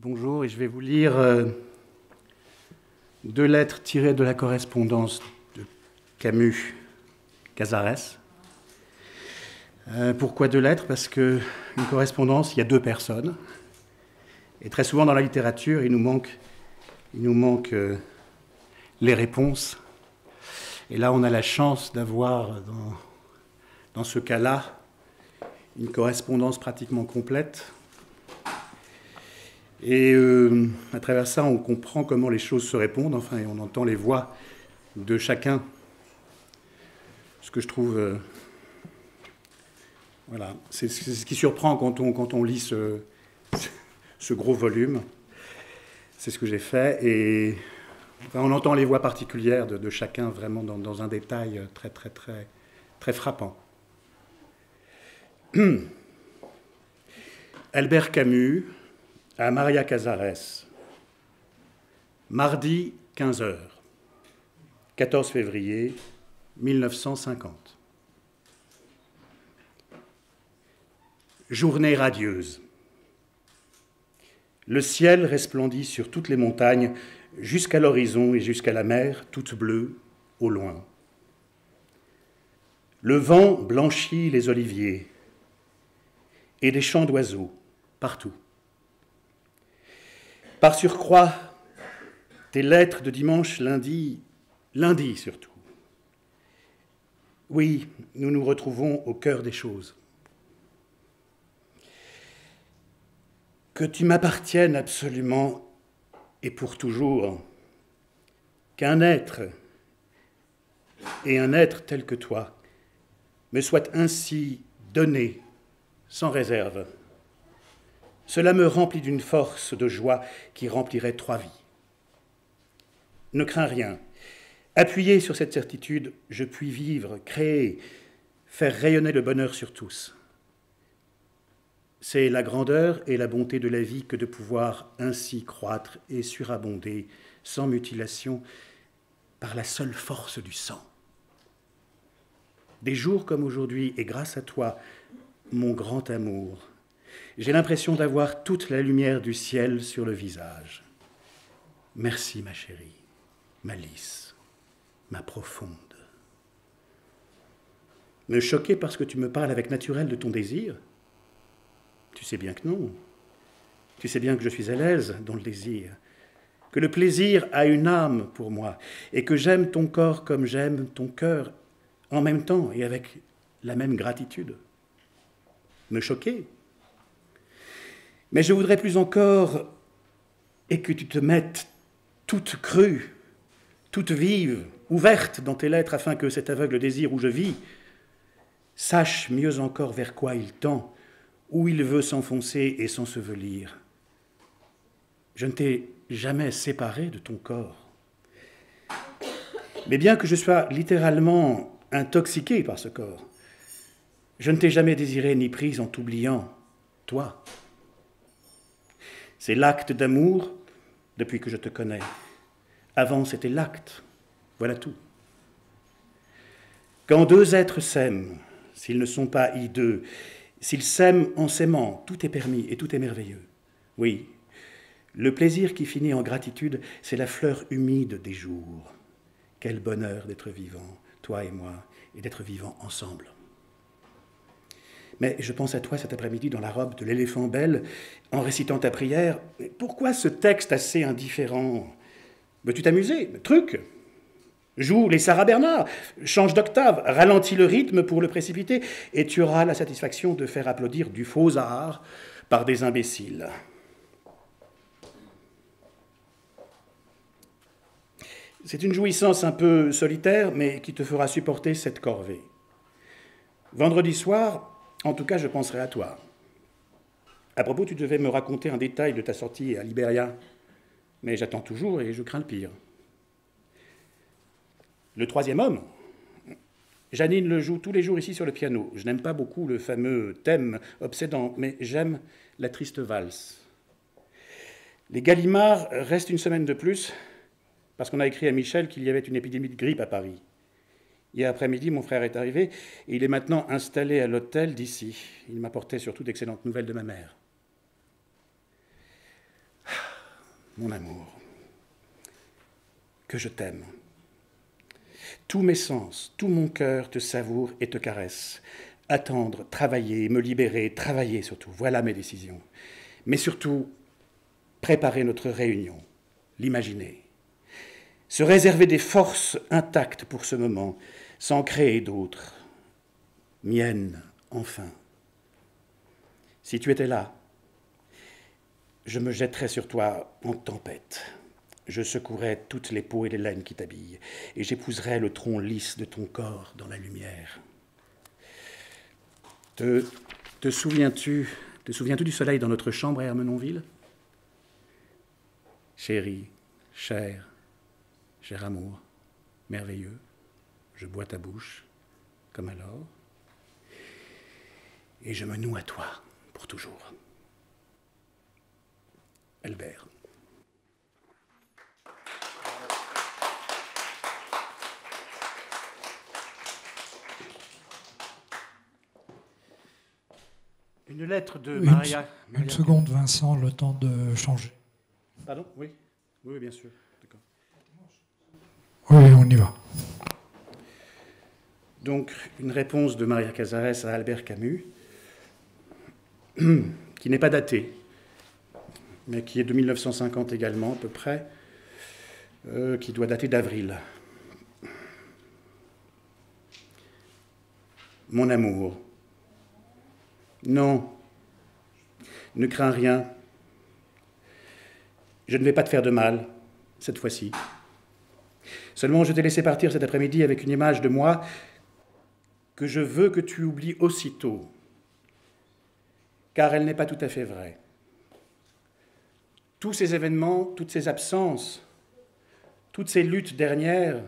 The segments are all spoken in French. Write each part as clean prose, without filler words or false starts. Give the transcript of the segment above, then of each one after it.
Bonjour, et je vais vous lire deux lettres tirées de la correspondance de Camus Casares. Pourquoi deux lettres? Parce qu'une correspondance, il y a deux personnes. Et très souvent dans la littérature, il nous manque les réponses. Et là, on a la chance d'avoir, dans ce cas-là, une correspondance pratiquement complète. Et à travers ça, on comprend comment les choses se répondent, enfin, et on entend les voix de chacun. Ce que je trouve... voilà, c'est ce qui surprend quand on lit ce gros volume. C'est ce que j'ai fait. Et enfin, on entend les voix particulières de chacun, vraiment dans un détail très, très, très, très frappant. Albert Camus à Maria Casares, mardi 15h, 14 février 1950. Journée radieuse. Le ciel resplendit sur toutes les montagnes, jusqu'à l'horizon et jusqu'à la mer, toute bleue, au loin. Le vent blanchit les oliviers et des chants d'oiseaux partout. Par surcroît, tes lettres de dimanche, lundi surtout. Oui, nous nous retrouvons au cœur des choses. Que tu m'appartiennes absolument et pour toujours, qu'un être, et un être tel que toi, me soit ainsi donné sans réserve. Cela me remplit d'une force de joie qui remplirait 3 vies. Ne crains rien. Appuyé sur cette certitude, je puis vivre, créer, faire rayonner le bonheur sur tous. C'est la grandeur et la bonté de la vie que de pouvoir ainsi croître et surabonder, sans mutilation, par la seule force du sang. Des jours comme aujourd'hui, et grâce à toi, mon grand amour, j'ai l'impression d'avoir toute la lumière du ciel sur le visage. Merci, ma chérie, ma lisse, ma profonde. Me choquer parce que tu me parles avec naturel de ton désir? Tu sais bien que non. Tu sais bien que je suis à l'aise dans le désir, que le plaisir a une âme pour moi, et que j'aime ton corps comme j'aime ton cœur, en même temps et avec la même gratitude. Me choquer? Mais je voudrais plus encore, et que tu te mettes toute crue, toute vive, ouverte dans tes lettres, afin que cet aveugle désir où je vis sache mieux encore vers quoi il tend, où il veut s'enfoncer et s'ensevelir. Je ne t'ai jamais séparé de ton corps. Mais bien que je sois littéralement intoxiqué par ce corps, je ne t'ai jamais désiré ni prise en t'oubliant, toi. C'est l'acte d'amour depuis que je te connais. Avant, c'était l'acte. Voilà tout. Quand deux êtres s'aiment, s'ils ne sont pas hideux, s'ils s'aiment en s'aimant, tout est permis et tout est merveilleux. Oui, le plaisir qui finit en gratitude, c'est la fleur humide des jours. Quel bonheur d'être vivant, toi et moi, et d'être vivants ensemble. Mais je pense à toi cet après-midi dans la robe de l'éléphant belle, en récitant ta prière. Pourquoi ce texte assez indifférent? Veux-tu t'amuser? Truc! Joue les Sarah Bernard, change d'octave, ralentis le rythme pour le précipiter, et tu auras la satisfaction de faire applaudir du faux art par des imbéciles. C'est une jouissance un peu solitaire, mais qui te fera supporter cette corvée. Vendredi soir, en tout cas, je penserai à toi. À propos, tu devais me raconter un détail de ta sortie à Liberia, mais j'attends toujours et je crains le pire. Le troisième homme, Janine le joue tous les jours ici sur le piano. Je n'aime pas beaucoup le fameux thème obsédant, mais j'aime la triste valse. Les Gallimards restent une semaine de plus, parce qu'on a écrit à Michel qu'il y avait une épidémie de grippe à Paris. Hier après-midi, mon frère est arrivé et il est maintenant installé à l'hôtel d'ici. Il m'apportait surtout d'excellentes nouvelles de ma mère. mon amour, que je t'aime. Tous mes sens, tout mon cœur te savoure et te caresse. Attendre, travailler, me libérer, travailler surtout, voilà mes décisions. Mais surtout, préparer notre réunion, l'imaginer. Se réserver des forces intactes pour ce moment, sans créer d'autres. Miennes, enfin. Si tu étais là, je me jetterais sur toi en tempête. Je secouerais toutes les peaux et les laines qui t'habillent, et j'épouserais le tronc lisse de ton corps dans la lumière. Te souviens-tu du soleil dans notre chambre à Ermenonville? Chérie, cher amour, merveilleux, je bois ta bouche, comme alors, et je me noue à toi pour toujours. Albert. Une lettre de Maria. Une seconde, Vincent, le temps de changer. Pardon? Oui, oui, bien sûr. D'accord. Oui, on y va. Donc, une réponse de Maria Casares à Albert Camus, qui n'est pas datée, mais qui est de 1950 également, à peu près, qui doit dater d'avril. Mon amour, non, ne crains rien. Je ne vais pas te faire de mal, cette fois-ci. Seulement, je t'ai laissé partir cet après-midi avec une image de moi que je veux que tu oublies aussitôt, car elle n'est pas tout à fait vraie. Tous ces événements, toutes ces absences, toutes ces luttes dernières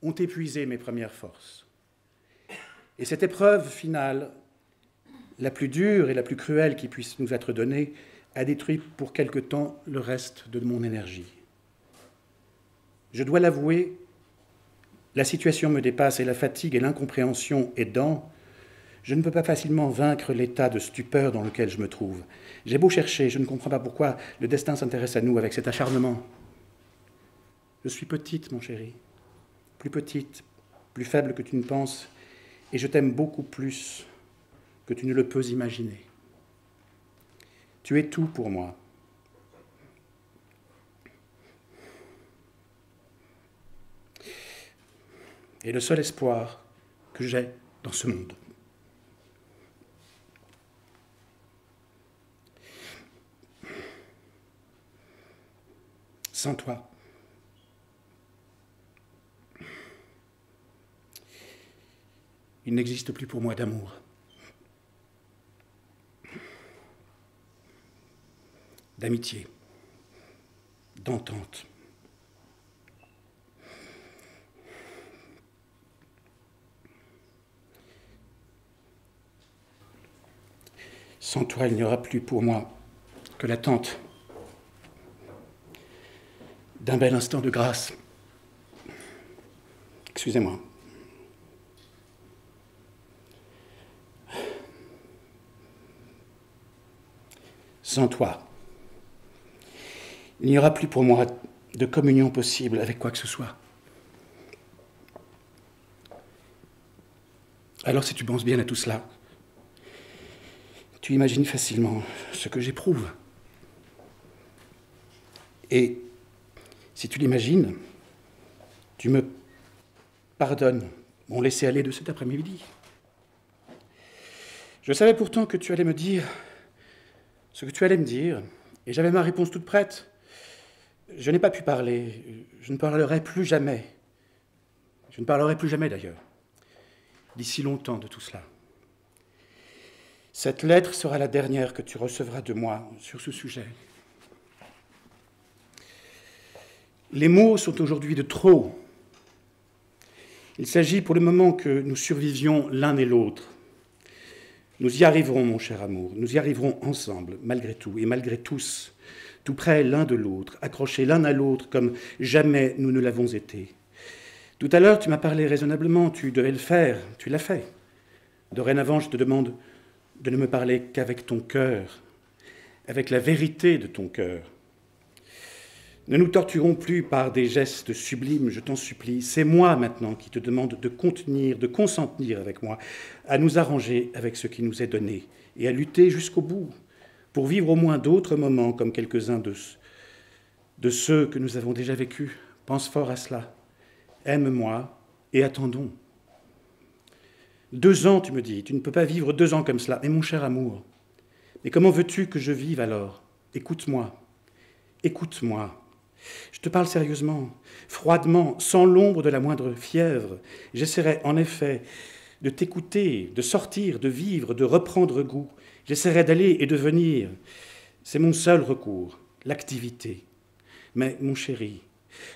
ont épuisé mes premières forces. Et cette épreuve finale, la plus dure et la plus cruelle qui puisse nous être donnée, a détruit pour quelque temps le reste de mon énergie. Je dois l'avouer, la situation me dépasse et la fatigue et l'incompréhension aidant, je ne peux pas facilement vaincre l'état de stupeur dans lequel je me trouve. J'ai beau chercher, je ne comprends pas pourquoi le destin s'intéresse à nous avec cet acharnement. Je suis petite, mon chéri, plus petite, plus faible que tu ne penses, et je t'aime beaucoup plus que tu ne le peux imaginer. Tu es tout pour moi. Et le seul espoir que j'ai dans ce monde. Sans toi, il n'existe plus pour moi d'amour, d'amitié, d'entente. Sans toi, il n'y aura plus pour moi que l'attente d'un bel instant de grâce. Excusez-moi. Sans toi, il n'y aura plus pour moi de communion possible avec quoi que ce soit. Alors si tu penses bien à tout cela, tu imagines facilement ce que j'éprouve. Et si tu l'imagines, tu me pardonnes mon laisser-aller de cet après-midi. Je savais pourtant que tu allais me dire ce que tu allais me dire, et j'avais ma réponse toute prête. Je n'ai pas pu parler, je ne parlerai plus jamais. Je ne parlerai plus jamais d'ailleurs, d'ici longtemps de tout cela. Cette lettre sera la dernière que tu recevras de moi sur ce sujet. Les mots sont aujourd'hui de trop. Il s'agit pour le moment que nous survivions l'un et l'autre. Nous y arriverons, mon cher amour, nous y arriverons ensemble, malgré tout, et malgré tous, tout près l'un de l'autre, accrochés l'un à l'autre comme jamais nous ne l'avons été. Tout à l'heure, tu m'as parlé raisonnablement, tu devais le faire, tu l'as fait. Dorénavant, je te demande de ne me parler qu'avec ton cœur, avec la vérité de ton cœur. Ne nous torturons plus par des gestes sublimes, je t'en supplie. C'est moi maintenant qui te demande de contenir, de consentir avec moi, à nous arranger avec ce qui nous est donné et à lutter jusqu'au bout pour vivre au moins d'autres moments comme quelques-uns de ceux que nous avons déjà vécus. Pense fort à cela. Aime-moi et attendons. 2 ans, tu me dis, tu ne peux pas vivre 2 ans comme cela. Mais mon cher amour, mais comment veux-tu que je vive alors? Écoute-moi, écoute-moi. Je te parle sérieusement, froidement, sans l'ombre de la moindre fièvre. J'essaierai en effet de t'écouter, de sortir, de vivre, de reprendre goût. J'essaierai d'aller et de venir. C'est mon seul recours, l'activité. Mais mon chéri,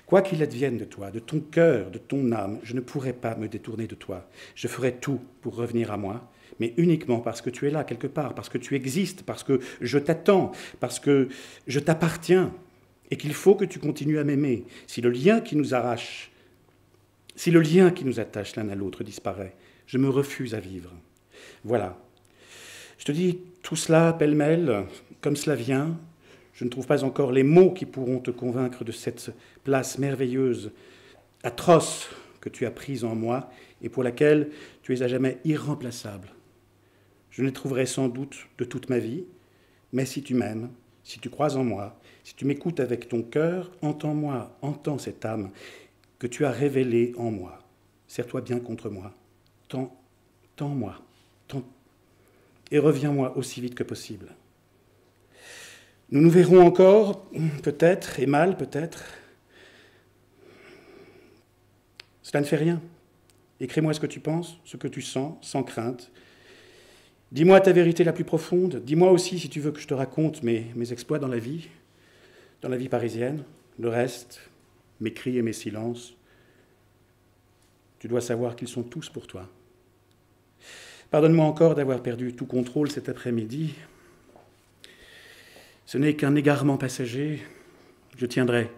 quoi qu'il advienne de toi, de ton cœur, de ton âme, je ne pourrai pas me détourner de toi. Je ferai tout pour revenir à moi, mais uniquement parce que tu es là quelque part, parce que tu existes, parce que je t'attends, parce que je t'appartiens, et qu'il faut que tu continues à m'aimer. Si le lien qui nous arrache, si le lien qui nous attache l'un à l'autre disparaît, je me refuse à vivre. Voilà. Je te dis tout cela pêle-mêle, comme cela vient. Je ne trouve pas encore les mots qui pourront te convaincre de cette place merveilleuse, atroce que tu as prise en moi et pour laquelle tu es à jamais irremplaçable. Je ne les trouverai sans doute de toute ma vie, mais si tu m'aimes, si tu crois en moi, si tu m'écoutes avec ton cœur, entends-moi, entends cette âme que tu as révélée en moi. Serre-toi bien contre moi. Tends-moi. Et reviens-moi aussi vite que possible. Nous nous verrons encore, peut-être, et mal peut-être. Cela ne fait rien. Écris-moi ce que tu penses, ce que tu sens, sans crainte. Dis-moi ta vérité la plus profonde. Dis-moi aussi, si tu veux que je te raconte mes exploits dans la vie parisienne, le reste, mes cris et mes silences. Tu dois savoir qu'ils sont tous pour toi. Pardonne-moi encore d'avoir perdu tout contrôle cet après-midi. Ce n'est qu'un égarement passager. Je tiendrai.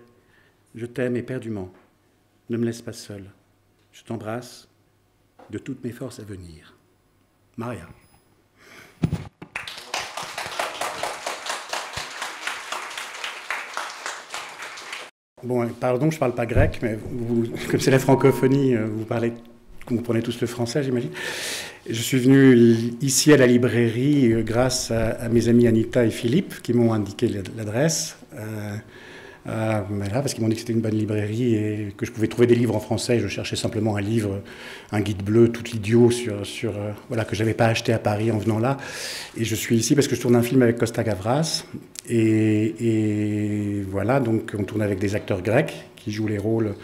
Je t'aime éperdument. Ne me laisse pas seul. Je t'embrasse de toutes mes forces à venir. Maria. Bon, pardon, je ne parle pas grec, mais vous, comme c'est la francophonie, vous comprenez tous le français, j'imagine. Je suis venu ici à la librairie grâce à mes amis Anita et Philippe qui m'ont indiqué l'adresse. Parce qu'ils m'ont dit que c'était une bonne librairie et que je pouvais trouver des livres en français. Je cherchais simplement un livre, un guide bleu tout idiot que je n'avais pas acheté à Paris en venant là. Et je suis ici parce que je tourne un film avec Costa Gavras. Et voilà, donc on tourne avec des acteurs grecs qui jouent les rôles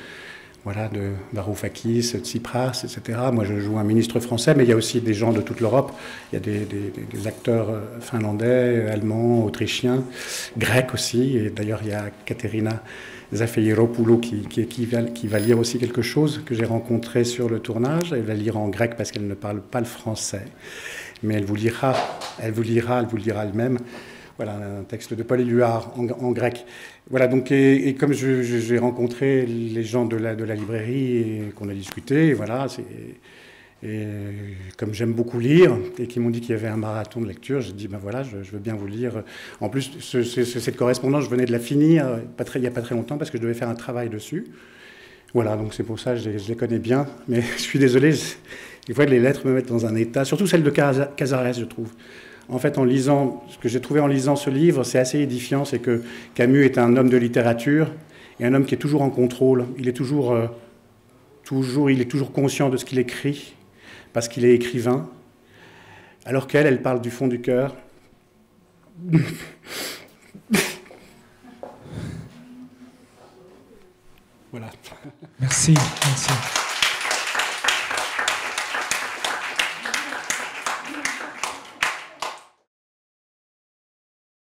de Varoufakis, Tsipras, etc. Moi, je joue un ministre français, mais il y a aussi des gens de toute l'Europe. Il y a des acteurs finlandais, allemands, autrichiens, grecs aussi. Et d'ailleurs, il y a Katerina Zafeiropoulou qui va lire aussi quelque chose que j'ai rencontré sur le tournage. Elle va lire en grec parce qu'elle ne parle pas le français. Mais elle vous lira elle-même. Voilà, un texte de Paul Éluard en grec. Voilà, donc, et comme j'ai rencontré les gens de la librairie et qu'on a discuté, voilà, et comme j'aime beaucoup lire, et qu'ils m'ont dit qu'il y avait un marathon de lecture, j'ai dit, ben voilà, je veux bien vous lire. En plus, cette correspondance, je venais de la finir il n'y a pas très longtemps, parce que je devais faire un travail dessus. Voilà, donc c'est pour ça que je les connais bien, mais je suis désolé, des fois les lettres me mettent dans un état, surtout celle de Casares, je trouve. En fait, ce que j'ai trouvé en lisant ce livre, c'est assez édifiant, c'est que Camus est un homme de littérature et un homme qui est toujours en contrôle. Il est toujours conscient de ce qu'il écrit, parce qu'il est écrivain, alors qu'elle parle du fond du cœur. Voilà. Merci.